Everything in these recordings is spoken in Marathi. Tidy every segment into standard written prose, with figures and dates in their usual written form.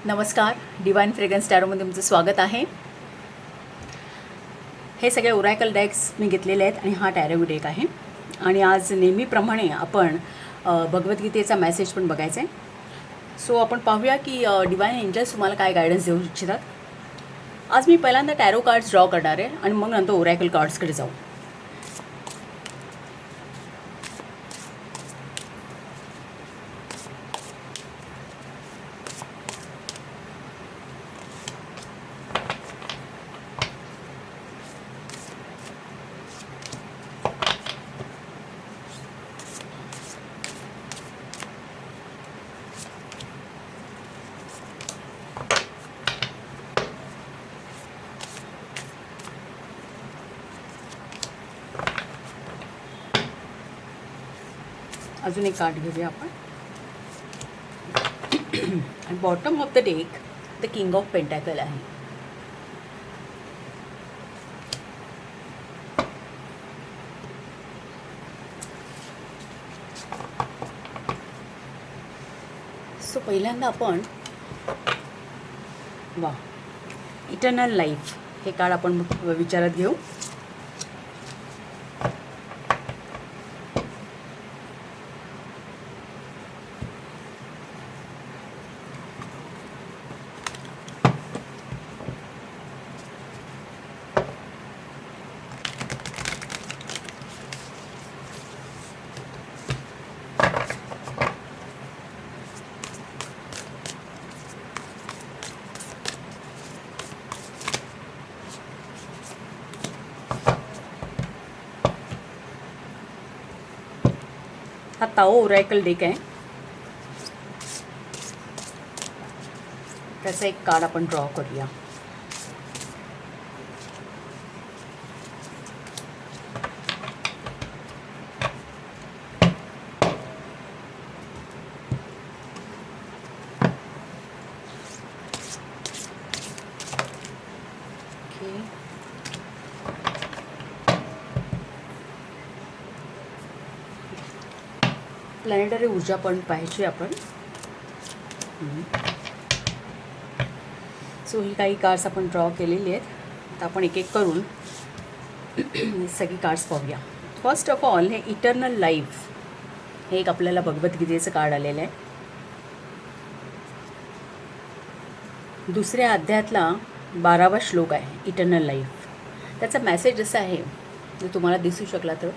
नमस्कार, डिवाइन फ्रेग्रन्स टॅरोमध्ये तुमचं स्वागत आहे. हे सगळे ओरॅकल डेक्स मी घेतलेले आहेत आणि हा टॅरो डेक आहे. आणि आज नेहमीप्रमाणे आपण भगवद्गीतेचा मेसेज पण बघायचा आहे. सो आपण पाहूया की डिवाइन एंजल्स तुम्हाला काय गायडन्स देऊ इच्छितात. आज मी पहिल्यांदा टॅरो कार्ड्स ड्रॉ करणार आहे आणि मग नंतर ओरॅकल कार्ड्सकडे जाऊ. अजून एक कार्ड घेऊया आपण. आणि bottom of the deck the king of pentacle आहे. सो पहिल्यांदा आपण इटर्नल लाईफ हे कार्ड आपण विचारात घेऊ. हा ताओ ओरॅकल डेक आहे. त्याचा एक कार्ड आपण ड्रॉ करूया. प्लॅनेटरी ऊर्जा पण पाहिजे आपण. सो ही काही कार्ड्स आपण ड्रॉ केलेली आहेत. आता आपण एक एक करून सगळी कार्ड्स पाहूया. फर्स्ट ऑफ ऑल हे इटर्नल लाईफ हे एक आपल्याला भगवद्गीतेचं कार्ड आलेलं आहे. दुसऱ्या अध्यायातला 12वा श्लोक आहे इटर्नल लाईफ. त्याचा मेसेज असा आहे जो तुम्हाला दिसू शकला तर,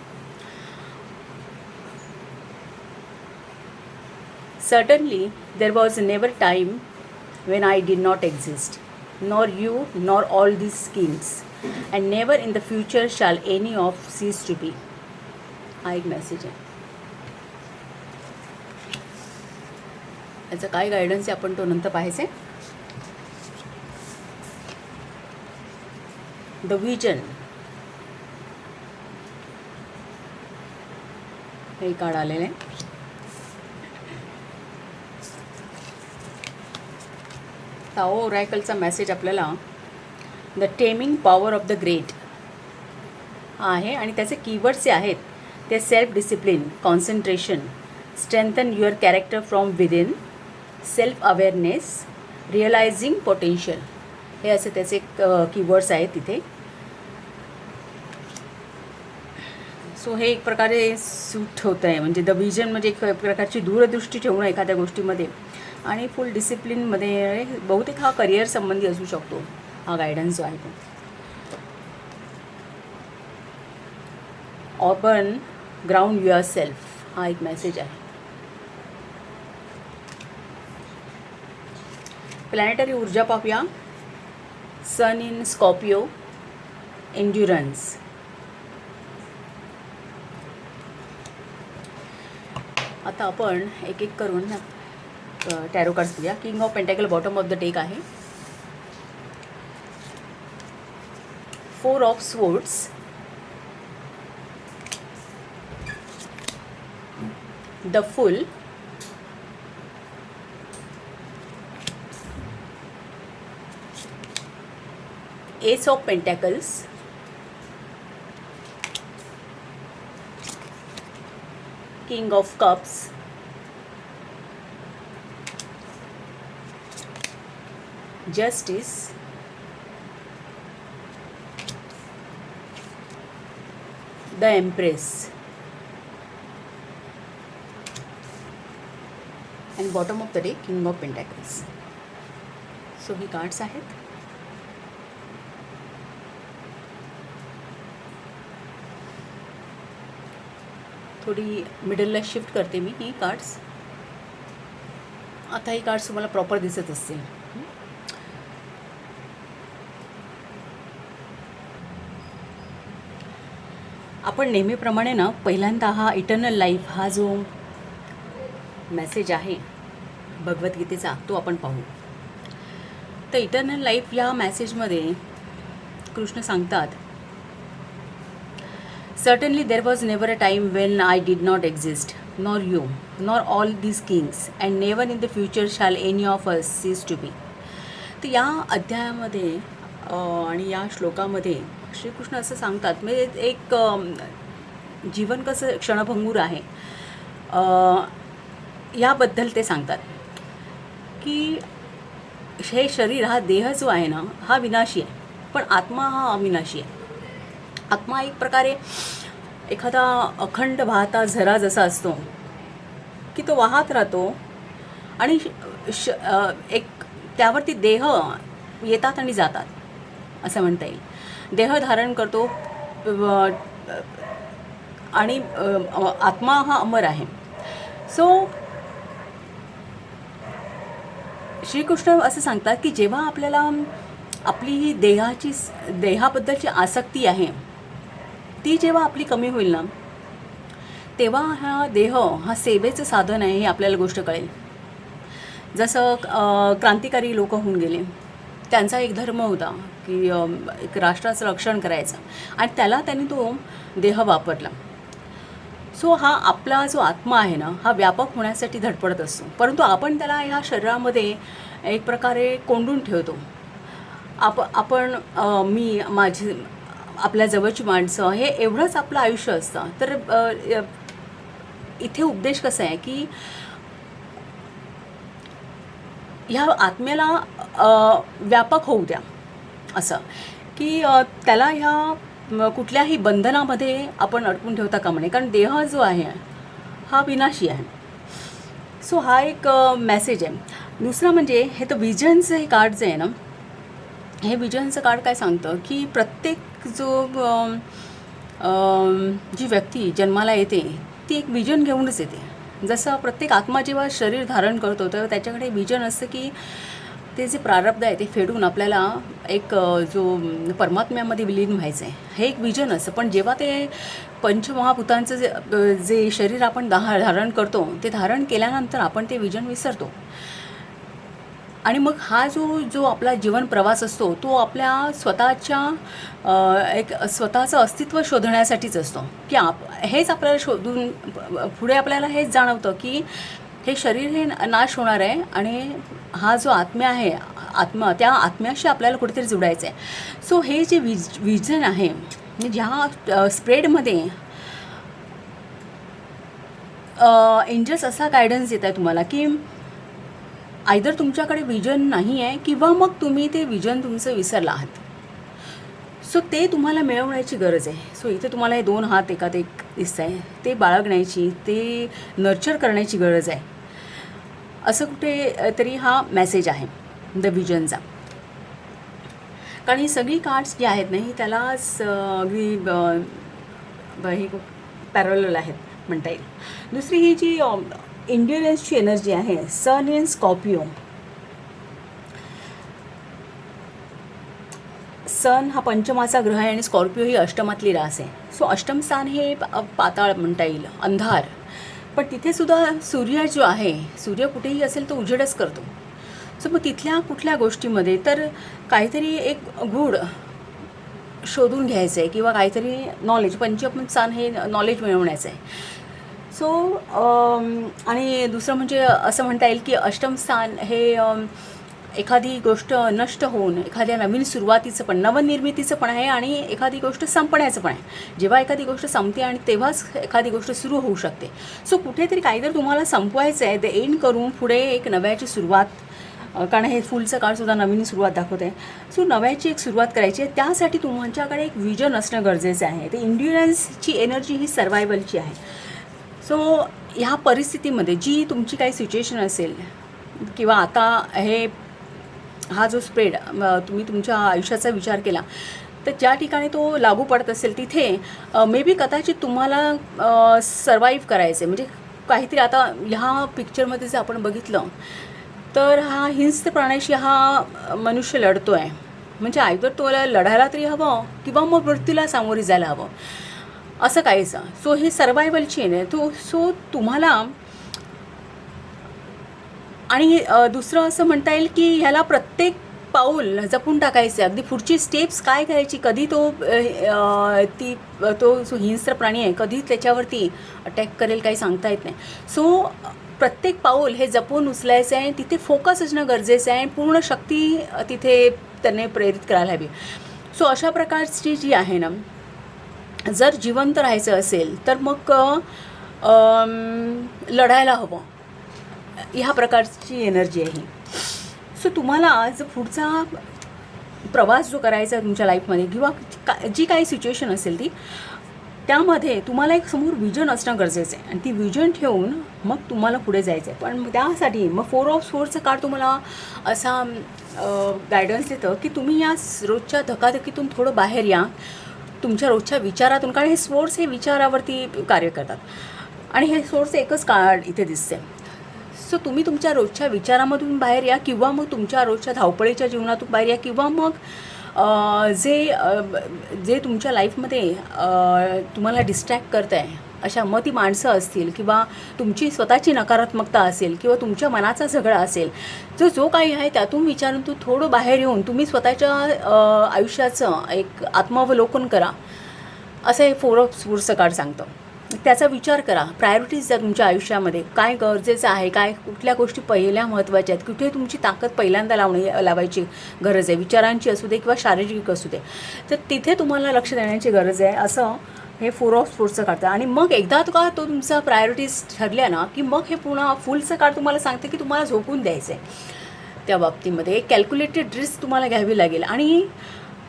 Certainly, there was never time when I did not exist, nor you, nor all these schemes, and never in the future shall any of cease to be. हा एक मेसेज आहे. याचा काय गायडन्स आहे आपण तो नंतर पाहायचं आहे. द विजन हे कार्ड आलेलं आहे. ताओ ओरॅकलचा मेसेज आपल्याला the taming power of the great आहे. आणि त्याचे कीवर्ड्स जे आहेत ते self discipline, concentration, strengthen your character from within, self awareness, realising potential हे असे त्याचे कीवर्ड्स आहेत तिथे. सो हे एक प्रकारे सूट होतं आहे. म्हणजे द विजन म्हणजे एक प्रकारची दूरदृष्टी ठेवणं एखाद्या गोष्टीमध्ये आणि फुल डिसिप्लिनमध्ये. बहुतेक हा करिअर संबंधी असू शकतो हा गायडन्स जो आहे तो. ऑर्बन ग्राउंड युअर सेल्फ हा एक मेसेज आहे. प्लॅनेटरी ऊर्जा पाहूया. सन इन स्कॉर्पियो, एन्ड्युरन्स. आता आपण एक एक करून टॅरो कार्ड्स बघूया. King of pentacle bottom of the deck आहे. 4 of swords, the full, S of pentacles, king of cups, justice, the empress and bottom of the day king of pentacles. So he cards आहेत. थोडी मिडलला शिफ्ट करते मी ही कार्ड्स. आता ही कार्ड्स तुम्हाला प्रॉपर दिसत असतील. आपण नेहमीप्रमाणे ना पहिल्यांदा हा इटर्नल लाईफ हा जो मेसेज आहे भगवद्गीतेचा तो आपण पाहू. तर इटर्नल लाईफ या मेसेजमध्ये कृष्ण सांगतात, Certainly there was never a time when I did not exist, nor you, nor all these kings, and never in the future shall any of us cease to be. तर या अध्यायामध्ये आणि या श्लोकामध्ये श्रीकृष्ण असं सांगतात, म्हणजे एक जीवन कसं क्षणभंगूर आहे याबद्दल ते सांगतात की हे शरीर हा देह जो आहे ना हा विनाशी आहे, पण आत्मा हा अविनाशी आहे. आत्मा एक प्रकारे एखादा अखंड वाहता झरा जसा असतो की तो वाहत राहतो आणि एक त्यावरती देह येतात आणि जातात असं म्हणता येईल. देह धारण करतो आणि आत्मा हा अमर आहे. सो श्रीकृष्ण असं सांगतात की जेव्हा आपल्याला आपली ही देहाबद्दलची आसक्ती आहे ती जेव्हा आपली कमी होईल ना तेव्हा हा देह हा सेवेचं साधन आहे हे आपल्याला गोष्ट कळेल. जसं क्रांतिकारी लोक होऊन गेले, त्यांचा एक धर्म होता की एक राष्ट्राचं रक्षण करायचं आणि त्याला त्यांनी तो देह वापरला. सो हा आपला जो आत्मा आहे ना हा व्यापक होण्यासाठी धडपडत असतो, परंतु आपण त्याला ह्या शरीरामध्ये एक प्रकारे कोंडून ठेवतो. आपण मी माझी आपल्या जवळची माणसं हे एवढंच आपलं आयुष्य असतं. तर इथे उपदेश कसा आहे की ह्या आत्म्याला व्यापक होऊ द्या, असं की त्याला ह्या कुठल्याही बंधनामध्ये आपण अडकून ठेवता कामा नये, कारण देह जो आहे हा विनाशी आहे. सो हा एक मेसेज आहे. दुसरा म्हणजे हे तर विजनचं हे कार्ड जे आहे ना, हे विजनचं कार्ड काय सांगतं की प्रत्येक जी व्यक्ती जन्माला येते ती एक विजन घेऊनच येते. जसं प्रत्येक आत्मा जेव्हा शरीर धारण करतो तेव्हा त्याच्याकडे विजन असतं की ते जे प्रारब्ध आहे ते फेडून आपल्याला एक जो परमात्म्यामध्ये विलीन व्हायचं आहे हे एक विजन असतं. पण जेव्हा ते पंचमहाभूतांचं जे शरीर आपण धारण करतो ते धारण केल्यानंतर आपण ते विजन विसरतो आणि मग हा जो आपला जीवन प्रवास असतो तो आपल्या स्वतःच्या एक स्वतःचं अस्तित्व शोधण्यासाठीच असतो की हेच आपल्याला शोधून पुढे आपल्याला हेच जाणवतं की हे शरीर हे नाश होणार आहे आणि हा जो आत्मा आहे त्या आत्म्याशी आपल्याला कुठेतरी जुडायचं आहे. सो हे जे विजन आहे ज्या स्प्रेडमध्ये एंजल्स असा गायडन्स देत आहे तुम्हाला की आयदर तुमच्याकडे विजन नाही आहे किंवा मग तुम्ही ते विजन तुमचं विसरला आहात. सो ते तुम्हाला मिळवण्याची गरज आहे. सो इथे तुम्हाला हे 2 हात एकात एक दिसत आहे, ते बाळगण्याची, ते नर्चर करण्याची गरज आहे. असं कुठे तरी हा मेसेज आहे द विजनचा. कारण ही सगळी कार्ड्स जी आहेत ना ही त्यालाच अगदी ही पॅरलल आहेत म्हणता येईल. दुसरी ही जी इंड्युरन्सची एनर्जी आहे सन इन स्कॉर्पिओ. सन हा पंचमाचा ग्रह आहे आणि स्कॉर्पिओ ही अष्टमातली रास आहे. सो अष्टम स्थान हे पाताळ म्हणता येईल, अंधार. पण तिथे सुद्धा सूर्य जो आहे, सूर्य कुठेही असेल तो उजेडच करतो. सो मग तिथल्या कुठल्या गोष्टीमध्ये तर काहीतरी एक गूढ शोधून घ्यायचं आहे किंवा काहीतरी नॉलेज, पंचम स्थान हे नॉलेज मिळवण्याचं आहे. सो आणि दुसरं म्हणजे असं म्हणता येईल की अष्टम स्थान हे एखादी गोष्ट नष्ट होऊन एखाद्या नवीन सुरुवातीचं पण, नवनिर्मितीचं पण आहे आणि एखादी गोष्ट संपण्याचं पण आहे. जेव्हा एखादी गोष्ट संपते आणि तेव्हाच एखादी गोष्ट सुरू होऊ शकते. सो कुठेतरी काहीतरी तुम्हाला संपवायचं आहे, ते एंड करून पुढे एक नव्याची सुरुवात कारण हे फुलचं काळसुद्धा नवीन सुरुवात दाखवत आहे. सो नव्याची एक सुरुवात करायची आहे, त्यासाठी तुमच्याकडे एक विजन असणं गरजेचं आहे. ते इंड्युरन्सची एनर्जी ही सर्वायवलची आहे. सो ह्या परिस्थितीमध्ये जी तुमची काही सिच्युएशन असेल किंवा आता हा जो स्प्रेड तुम्ही तुमच्या आयुष्याचा विचार केला तर ज्या ठिकाणी तो लागू पडत असेल तिथे मे बी कदाचित तुम्हाला सर्वाईव्ह करायचं आहे. म्हणजे काहीतरी आता ह्या पिक्चरमध्ये जर आपण बघितलं तर हा हिंस्र प्राण्याशी हा मनुष्य लढतो आहे. म्हणजे आयदर तोला लढायला तरी हवं किंवा मग मृत्यूला सामोरी जायला हवं असं काहीचं. सो हे सर्वायवलची आहे सो तुम्हाला आणि दुसरं असं म्हणता येईल की ह्याला प्रत्येक पाऊल जपून टाकायचं आहे. अगदी पुढची स्टेप्स काय करायची, कधी तो जो हिंस्र प्राणी आहे कधी त्याच्यावरती अटॅक करेल काही सांगता येत नाही. सो प्रत्येक पाऊल हे जपून उचलायचं आहे. तिथे फोकस असणं गरजेचं आहे. पूर्ण शक्ती तिथे त्याने प्रेरित करायला हवी. सो अशा प्रकारची जी आहे ना, जर जिवंत राहायचं असेल तर मग लढायला हवं, ह्या प्रकारची एनर्जी आहे. सो तुम्हाला जर पुढचा प्रवास जो करायचा आहे तुमच्या लाईफमध्ये किंवा जी काही सिच्युएशन असेल ती त्यामध्ये तुम्हाला एक समोर विजन असणं गरजेचं आहे आणि ती विजन ठेवून मग तुम्हाला पुढे जायचं आहे. पण त्यासाठी मग 4 ऑफ सोर्सचं कार्ड तुम्हाला असा गायडन्स देतं की तुम्ही या रोजच्या धकाधकीतून थोडं बाहेर या, तुमच्या रोजच्या विचारातून. कारण हे सोर्स हे विचारावरती कार्य करतात आणि हे सोर्स एकच कार्ड इथे दिसते. सो तुम्ही तुमच्या रोजच्या विचारामधून बाहेर या किंवा मग तुमच्या रोजच्या धावपळीच्या जीवनातून बाहेर या किंवा मग जे तुमच्या लाईफमध्ये तुम्हाला डिस्ट्रॅक्ट करत आहे अशा मग ती माणसं असतील किंवा तुमची स्वतःची नकारात्मकता असेल किंवा तुमच्या मनाचा झगडा असेल, जो काही आहे त्यातून विचारून तू थोडं बाहेर येऊन तुम्ही स्वतःच्या आयुष्याचं एक आत्मावलोकन करा असं हे 4 ऑफ सोर्सचं कार्ड सांगतं. त्याचा विचार करा. प्रायोरिटीज द्या तुमच्या आयुष्यामध्ये. काय गरजेचं आहे, काय कुठल्या गोष्टी पहिल्या महत्त्वाच्या आहेत, कुठे तुमची ताकद पहिल्यांदा लावायची गरज आहे, विचारांची असू दे किंवा शारीरिक असू दे, तर तिथे तुम्हाला लक्ष देण्याची गरज आहे असं हे 4 ऑफ सोर्सचं काढतं. आणि मग एकदा तो तुमचा प्रायोरिटीज ठरल्या ना की मग हे पूर्ण फुलचं कार्ड तुम्हाला सांगते की तुम्हाला झोपून द्यायचं आहे. त्या बाबतीमध्ये एक कॅल्क्युलेटेड रिस्क तुम्हाला घ्यावी लागेल आणि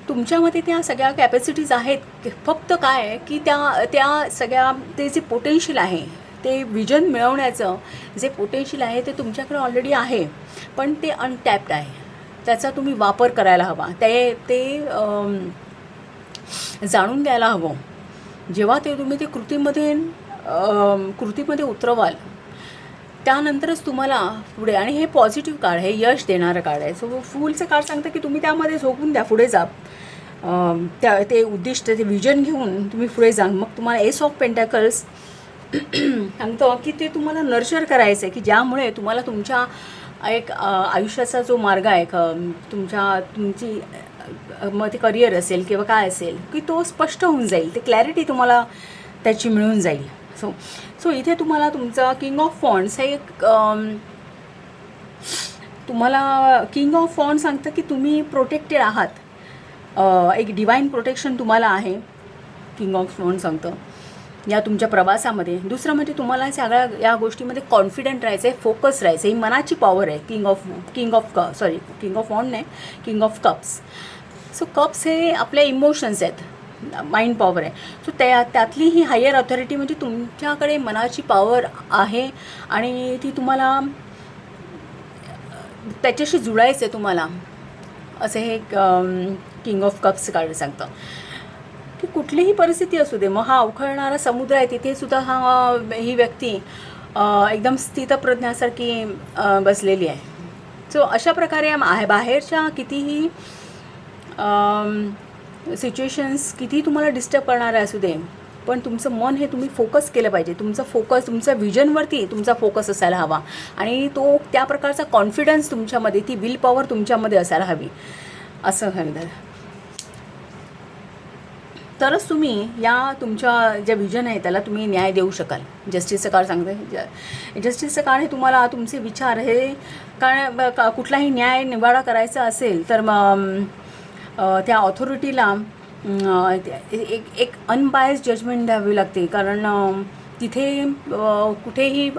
तुमच्यामध्ये त्या सगळ्या कॅपॅसिटीज आहेत. फक्त काय आहे की त्या सगळ्या ते जे पोटेन्शियल आहे, ते विजन मिळवण्याचं जे पोटेन्शियल आहे ते तुमच्याकडे ऑलरेडी आहे, पण ते अनटॅप्ड आहे. त्याचा तुम्ही वापर करायला हवा. ते जाणून घ्यायला हवं. जेव्हा तुम्ही ते कृतीमध्ये उतरवाल त्यानंतरच तुम्हाला पुढे. आणि हे पॉझिटिव्ह कार्ड, हे यश देणारं कार्ड आहे. सो फुलचं कार्ड सांगतं की तुम्ही त्यामध्ये झोपून द्या, पुढे जा. ते उद्दिष्ट, ते विजन घेऊन तुम्ही पुढे जा. मग तुम्हाला एस ऑफ पेंटॅकल्स सांगतो की ते तुम्हाला नर्चर करायचं आहे की ज्यामुळे तुम्हाला तुमच्या एक आयुष्याचा जो मार्ग आहे तुमची मग ते करिअर असेल किंवा काय असेल की तो स्पष्ट होऊन जाईल. ते क्लॅरिटी तुम्हाला त्याची मिळून जाईल. सो इथे तुम्हाला तुमचं किंग ऑफ वॉन्ड्स हे तुम्हाला किंग ऑफ वॉन्ड सांगतं की तुम्ही प्रोटेक्टेड आहात. एक डिवाइन प्रोटेक्शन तुम्हाला आहे, किंग ऑफ वॉन्ड सांगतं या तुमच्या प्रवासामध्ये. दुसरं म्हणजे तुम्हाला सगळ्या या गोष्टीमध्ये कॉन्फिडंट राहायचं आहे, फोकस राहायचं आहे. ही मनाची पॉवर आहे. किंग ऑफ वॉन्ड नाही, king of cups. So cups हे आपले इमोशन्स आहेत, माइंड पॉवर आहे. सो त्यातली ही हायर ऑथॉरिटी म्हणजे तुमच्याकडे मनाची पॉवर आहे आणि ती तुम्हाला त्याच्याशी जुळायचं आहे तुम्हाला, असं हे किंग ऑफ कप्स कार्ड सांगतं. की कुठलीही परिस्थिती असू दे, मग हा अवखळणारा समुद्र आहे तिथेसुद्धा ही व्यक्ती एकदम स्थितप्रज्ञासारखी बसलेली आहे. सो अशा प्रकारे बाहेरच्या कितीही सिच्युएशन्स किती तुम्हाला डिस्टर्ब करणारे असू दे, पण तुमचं मन हे तुम्ही फोकस केलं पाहिजे. तुमचा विजनवरती तुमचा फोकस असायला हवा आणि तो त्या प्रकारचा कॉन्फिडन्स तुमच्यामध्ये, ती विल पॉवर तुमच्यामध्ये असायला हवी असं सांगतात. तरच तुम्ही या तुमच्या ज्या विजन आहे त्याला तुम्ही न्याय देऊ शकाल. जस्टिसचं कार्ड सांगतं. जस्टिसचं कार्ड हे तुम्हाला तुमचे विचार हे कारण कुठलाही न्याय निवाडा करायचा असेल तर त्या ऑथॉरिटीला एक अनबायस्ड जजमेंट द्यावी लागते. कारण तिथे कुठेही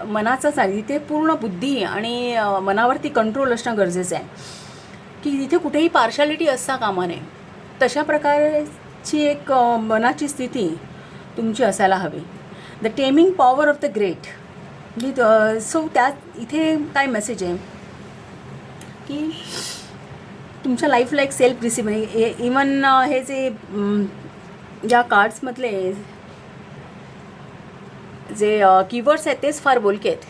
मनाचंच आहे, तिथे पूर्ण बुद्धी आणि मनावरती कंट्रोल असणं गरजेचं आहे, की तिथे कुठेही पार्शालिटी असता कामा नये. तशा प्रकारची एक मनाची स्थिती तुमची असायला हवी. The taming power of the great. So त्यात इथे काय मेसेज आहे की तुमच्या लाईफला एक सेल्फ डिसिप्लिन, इवन हे जे ज्या कार्ड्समधले जे कीवर्ड्स आहेत तेच फार बोलके आहेत.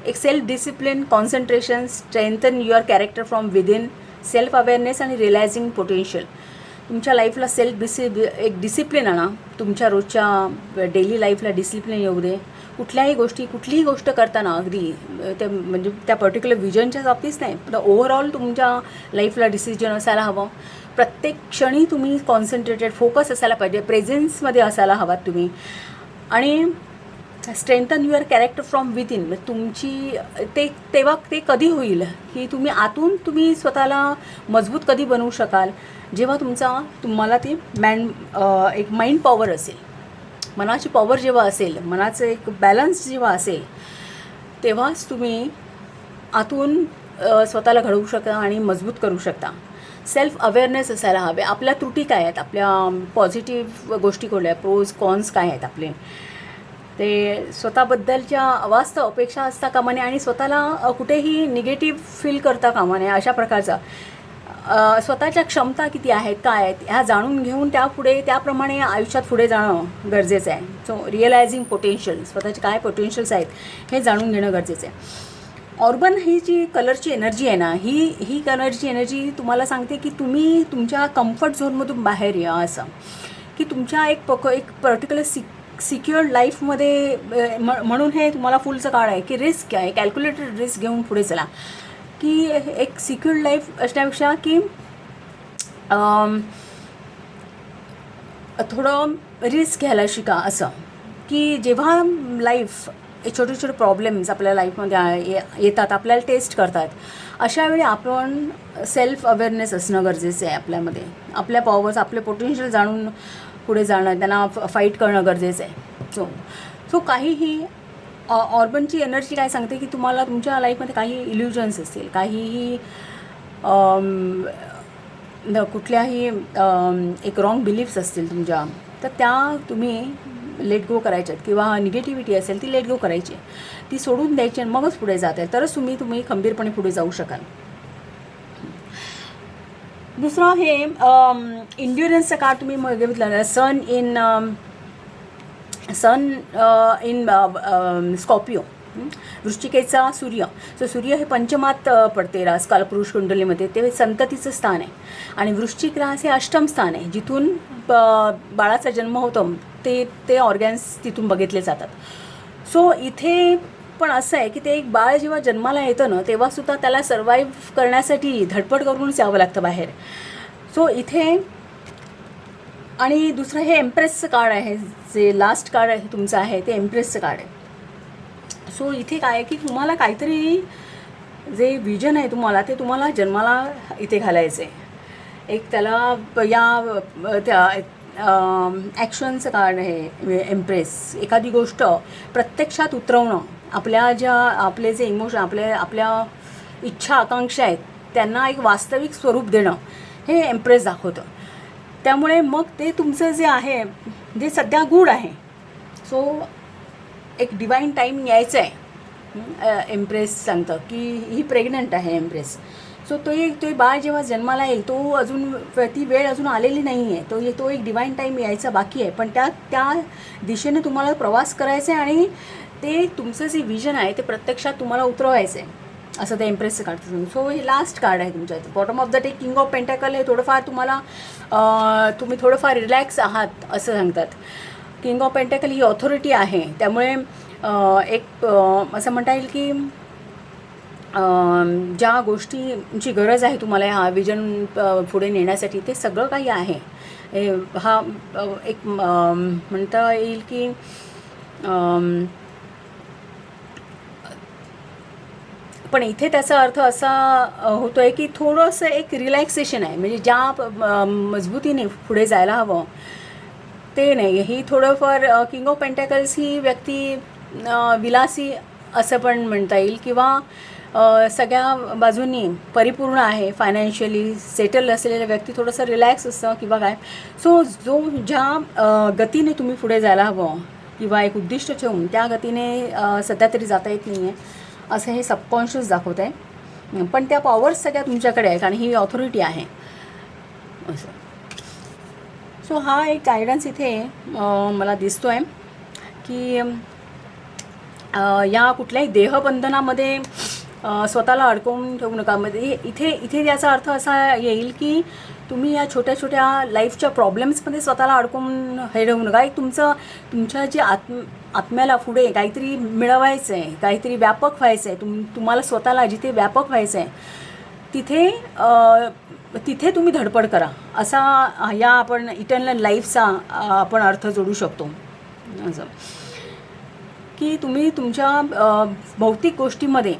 एक self discipline, concentration, strengthen your character from within, self awareness आणि रिअलायझिंग पोटेन्शियल. तुमच्या लाईफला एक डिसिप्लिन आणा. तुमच्या रोजच्या डेली लाईफला डिसिप्लिन येऊ दे. कुठलीही गोष्ट करताना अगदी ते म्हणजे त्या पर्टिक्युलर विजनच्या बाबतीत नाही, पण ओव्हरऑल तुमच्या लाईफला डिसिजन असायला हवं. प्रत्येक क्षणी तुम्ही कॉन्सन्ट्रेटेड, फोकस असायला पाहिजे, प्रेझेन्समध्ये असायला हवात तुम्ही. आणि strengthen your character from within. तुमची तेव्हा ते कधी होईल की तुम्ही स्वतःला मजबूत कधी बनवू शकाल, जेव्हा तुम्हाला ती एक माइंड पॉवर असेल, मनाची पॉवर जेव्हा असेल, मनाचं एक बॅलन्स जेव्हा असेल, तेव्हाच तुम्ही आतून स्वतःला घडवू शकता आणि मजबूत करू शकता. सेल्फ अवेअरनेस असायला हवे. आपल्या त्रुटी काय आहेत, आपल्या पॉझिटिव्ह गोष्टी कोणत्या, प्रोज कॉन्स काय आहेत आपले, ते स्वतःबद्दलच्या अवास्तव अपेक्षा असता कामा नये आणि स्वतःला कुठेही निगेटिव्ह फील करता कामा नये. अशा प्रकारचा स्वतःच्या क्षमता किती आहेत, काय आहेत, ह्या जाणून घेऊन त्याप्रमाणे आयुष्यात पुढे जाणं गरजेचं आहे. सो रिअलायझिंग पोटेन्शियल, स्वतःचे काय पोटेन्शियल्स आहेत हे जाणून घेणं गरजेचं आहे. ऑर्बन ही जी कलरची एनर्जी आहे ना, ही कलरची एनर्जी तुम्हाला सांगते की तुम्ही तुमच्या कम्फर्ट झोनमधून बाहेर या, असं की तुमच्या एक पर्टिक्युलर सिक्युअर्ड लाईफमध्ये म्हणून हे तुम्हाला फुलचं काळ आहे की रिस्क आहे, कॅल्क्युलेटेड रिस्क घेऊन पुढे चला. की एक सिक्युअर्ड लाईफ असण्यापेक्षा की थोडं रिस्क घ्यायला शिका. असं की जेव्हा लाईफ छोटे छोटे प्रॉब्लेम्स आपल्या लाईफमध्ये येतात, आपल्याला टेस्ट करतात, अशा वेळी आपण सेल्फ अवेअरनेस असणं गरजेचं आहे. आपल्यामध्ये आपल्या पॉवर्स, आपले पोटेन्शियल जाणून पुढे जाणं, त्यांना फाईट करणं गरजेचं आहे. सो काहीही ऑर्बनची एनर्जी काय सांगते की तुम्हाला तुमच्या लाईफमध्ये काही इल्युजन्स असतील, काहीही कुठल्याही एक रॉंग बिलीफ्स असतील तुमच्या, तर त्या तुम्ही लेट गो करायच्यात. किंवा निगेटिव्हिटी असेल ती लेट गो करायची, ती सोडून द्यायची आणि मगच पुढे जात आहे, तरच तुम्ही खंबीरपणे पुढे जाऊ शकाल. दुसरं हे इंड्युरन्सचं कार्ड तुम्ही बघितलं, सन इन स्कॉर्पिओ, वृश्चिकेचा सूर्य. सो सूर्य हे पंचमात पडते कालपुरुष कुंडलीमध्ये, ते संततीचं स्थान आहे. आणि वृश्चिक रास हे अष्टम स्थान आहे, जिथून बाळाचा जन्म होतो, ते ऑर्गॅन्स तिथून बघितले जातात. सो इथे पण असं आहे की ते एक बाळ जेव्हा जन्माला येतं ना, तेव्हासुद्धा त्याला सर्वाईव्ह करण्यासाठी धडपड करूनच यावं लागतं बाहेर. सो इथे आणि दुसरं हे एम्प्रेसचं कार्ड आहे, जे लास्ट कार्ड आहे तुमचं आहे ते एम्प्रेसचं कार्ड आहे. सो इथे काय आहे की तुम्हाला काहीतरी जे विजन आहे ते तुम्हाला जन्माला इथे घालायचं आहे. एक त्याला त्या ॲक्शनचं कार्ड आहे एम्प्रेस. एखादी गोष्ट प्रत्यक्षात उतरवणं, आपले जे इमोशन, आपल्या इच्छा आकांक्षा आहेत त्यांना एक वास्तविक स्वरूप देणं, हे एम्प्रेस दाखवतं. त्यामुळे मग ते तुमचं जे आहे जे सध्या गूढ आहे, सो एक डिवाईन टाईम यायचं आहे. एम्प्रेस सांगतं की ही प्रेग्नंट आहे एम्प्रेस. सो तो बाळ जेव्हा जन्माला येईल, ती वेळ अजून आलेली नाही आहे, तो एक डिवाईन टाईम यायचा बाकी आहे. पण त्या दिशेने तुम्हाला प्रवास करायचा आहे आणि ते तुमचं जे विजन आहे ते प्रत्यक्षात तुम्हाला उतरवायचं आहे, असं ते एम्प्रेसचं काढतं. सो हे लास्ट कार्ड आहे तुमच्या इथे. Bottom of the deck king of pentacle हे थोडंफार तुम्ही थोडंफार रिलॅक्स आहात असं सांगतात. किंग ऑफ पेंटाकल ही ऑथॉरिटी आहे, त्यामुळे एक असं म्हणता येईल की ज्या गोष्टींची गरज आहे तुम्हाला हा विजन पुढे नेण्यासाठी, ते सगळं काही आहे. हा एक म्हणता येईल की पण इथे त्याचा अर्थ असा होतो आहे की थोडंसं एक रिलॅक्सेशन आहे. म्हणजे ज्या मजबूतीने पुढे जायला हवं ते नाही, ही थोडंफार किंग ऑफ पेंटॅकल्स ही व्यक्ती विलासी असं पण म्हणता येईल, किंवा सगळ्या बाजूंनी परिपूर्ण आहे, फायनान्शियली सेटल असलेल्या व्यक्ती थोडंसं रिलॅक्स असतं किंवा काय. सो जो ज्या गतीने तुम्ही पुढे जायला हवं किंवा एक उद्दिष्ट ठेवून त्या गतीने सध्या तरी जाता येत नाही आहे असं हे सबकॉन्शियस दाखवत आहे. पण त्या पॉवर्स सगळ्या तुमच्याकडे आहेत आणि ही ऑथॉरिटी आहे असं. सो हा एक गायडन्स इथे मला दिसतो आहे की या कुठल्याही देहबंधनामध्ये स्वतःला अडकवून ठेवू नका. मध्ये इथे याचा अर्थ असा येईल की तुम्ही या छोट्या छोट्या लाईफच्या प्रॉब्लेम्समध्ये स्वतःला अडकवून हे ठेवू नका. एक तुमच्या जे आत्म्याला पुढे काहीतरी मिळवायचं आहे, काहीतरी व्यापक व्हायचं आहे, तुम्हाला स्वतःला जिथे व्यापक व्हायचं आहे तिथे तुम्ही धडपड करा, असा या आपण इटर्नल लाईफचा आपण अर्थ जोडू शकतो. असं की तुम्ही तुमच्या भौतिक गोष्टीमध्ये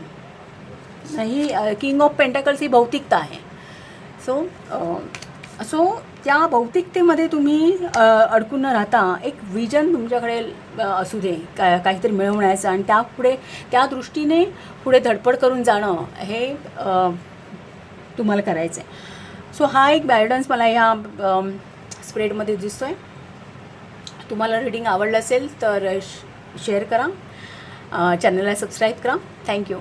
ही किंग ऑफ पेंटॅकल्स ही भौतिकता आहे. सो त्या भौतिकतेमध्ये तुम्ही अडकून न राहता एक विजन तुमच्याकडे असू दे काहीतरी मिळवण्याचं, आणि त्या दृष्टीने पुढे धडपड करून जाणं हे तुम्हाला करायचं आहे. सो हा एक गायडन्स मला ह्या स्प्रेडमध्ये दिसतो आहे. तुम्हाला रीडिंग आवडलं असेल तर शेअर करा, चॅनलला सबस्क्राईब करा. थँक्यू.